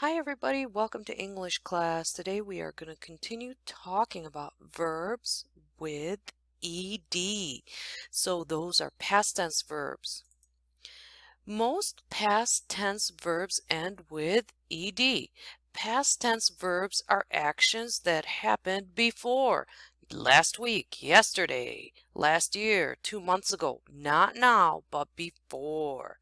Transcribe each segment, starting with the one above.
Hi everybody, welcome to English class. Today we are going to continue talking about verbs with ed. So those are past tense verbs. Most past tense verbs end with ed. Past tense verbs are actions that happened before. Last week, yesterday, last year, 2 months ago. Not now, but before.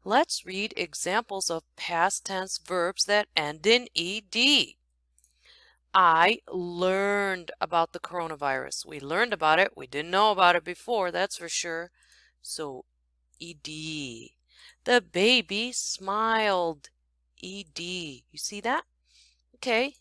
Let's read examples of past tense verbs that end in ed. I learned about the coronavirus. We learned about it. We didn't know about it before, that's for sure. So, ed. The baby smiled. Ed. You see that? Okay.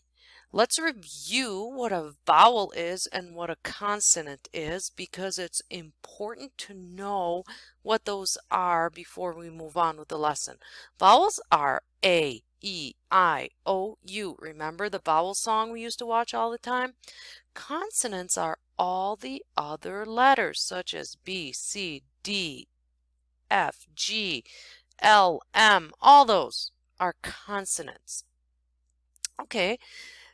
Let's review what a vowel is and what a consonant is because it's important to know what those are before we move on with the lesson. Vowels are A, E, I, O, U. Remember the vowel song we used to watch all the time? Consonants are all the other letters such as B, C, D, F, G, L, M. All those are consonants. Okay.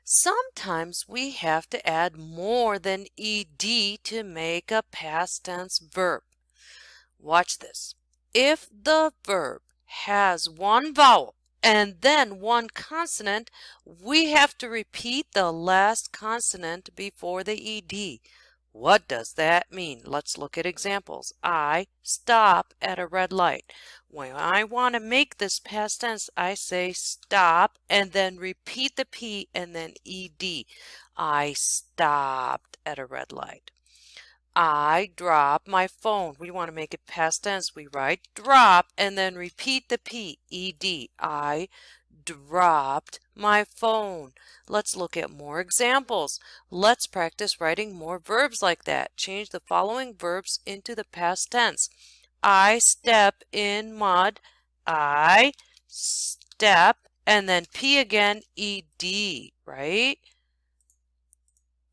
Sometimes we have to add more than ed to make a past tense verb. Watch this. If the verb has one vowel and then one consonant, we have to repeat the last consonant before the ed. What does that mean? Let's look at examples. I stop at a red light. When I want to make this past tense, I say stop and then repeat the P and then ed. I stopped at a red light. I drop my phone. We want to make it past tense. We write drop and then repeat the P, ed. I dropped my phone. Let's look at more examples. Let's practice writing more verbs like that. Change the following verbs into the past tense. I step in mud. I step and then P again, ed, right?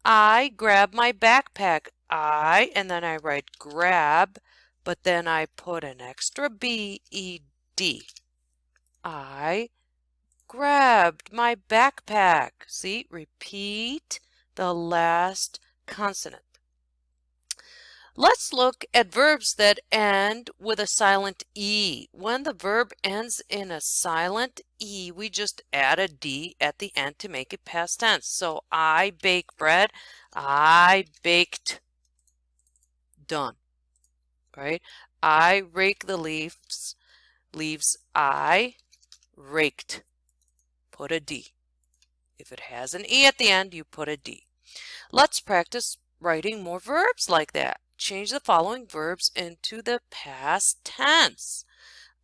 I grab my backpack. And then I write grab, but then I put an extra B, ed. I grabbed my backpack. See, repeat the last consonant. Let's look at verbs that end with a silent E. When the verb ends in a silent E, we just add a D at the end to make it past tense. So I bake bread. I baked. Done. Right? I rake the leaves. I raked. Put a D. If it has an E at the end, you put a D. Let's practice writing more verbs like that. Change the following verbs into the past tense.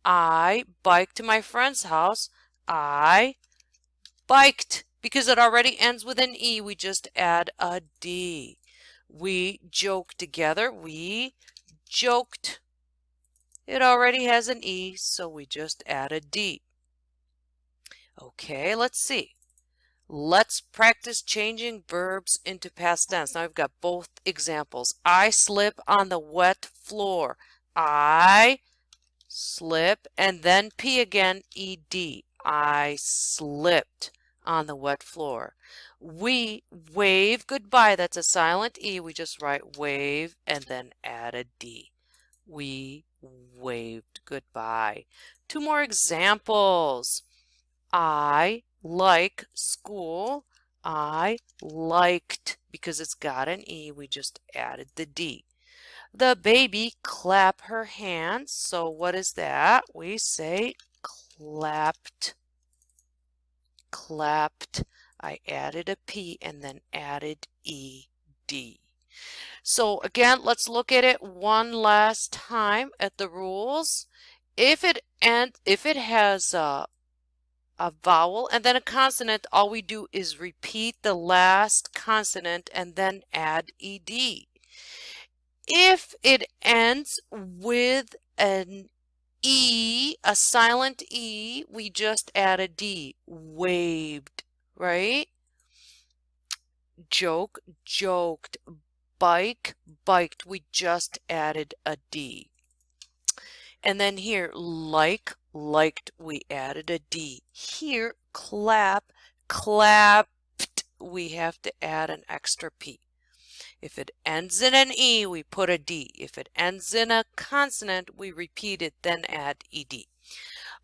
I biked to my friend's house. I biked. Because it already ends with an E, we just add a D. We joked together. We joked. It already has an E, so we just add a D. Okay, let's see. Let's practice changing verbs into past tense. Now I've got both examples. I slip on the wet floor. I slip and then P again, ed. I slipped on the wet floor. We wave goodbye. That's a silent E. We just write wave and then add a D. We waved goodbye. Two more examples. I like school. I liked, because it's got an E, we just added the D. The baby clap her hands. So what is that? We say clapped. Clapped. I added a P and then added ED. So again, let's look at it one last time at the rules. If it has a vowel and then a consonant, all we do is repeat the last consonant and then add ed. If it ends with an E, a silent E, we just add a D. Waved, right? Joke, joked. Bike, biked. We just added a D. And then here, like, liked, we added a D. Here, clap, clapped, we have to add an extra P. If it ends in an E, we put a D. If it ends in a consonant, we repeat it, then add ED.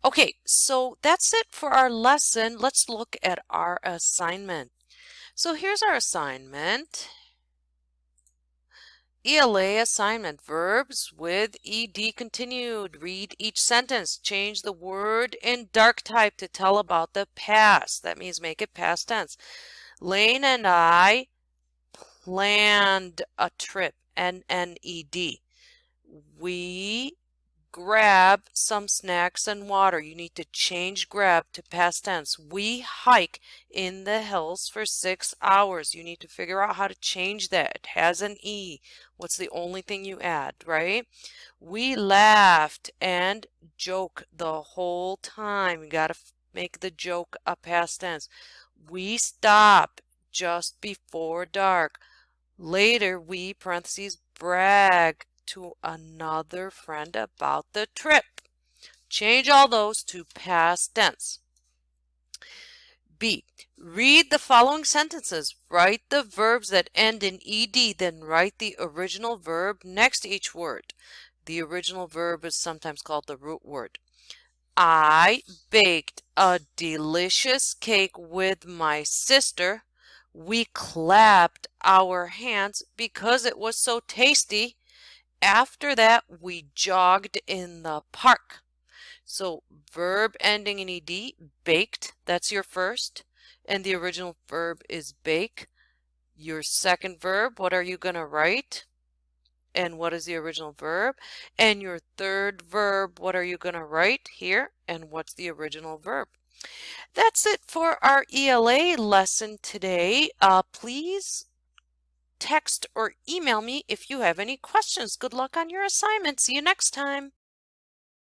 Okay, so that's it for our lesson. Let's look at our assignment. So here's our assignment. ELA assignment, verbs with ED continued. Read each sentence. Change the word in dark type to tell about the past. That means make it past tense. Lane and I planned a trip, N-N-E-D. We grab some snacks and water. You need to change grab to past tense. We hike in the hills for 6 hours. You need to figure out how to change that. It has an E. What's the only thing you add, right? We laughed and joke the whole time. You got to make the joke a past tense. We stop just before dark. Later, we, parentheses, brag to another friend about the trip. Change all those to past tense. B. Read the following sentences. Write the verbs that end in ed, then write the original verb next to each word. The original verb is sometimes called the root word. I baked a delicious cake with my sister. We clapped our hands because it was so tasty. After that, we jogged in the park. So verb ending in ed, baked, that's your first. And the original verb is bake. Your second verb, what are you going to write? And what is the original verb? And your third verb, what are you going to write here? And what's the original verb? That's it for our ELA lesson today. Please text or email me if you have any questions. Good luck on your assignment. See you next time.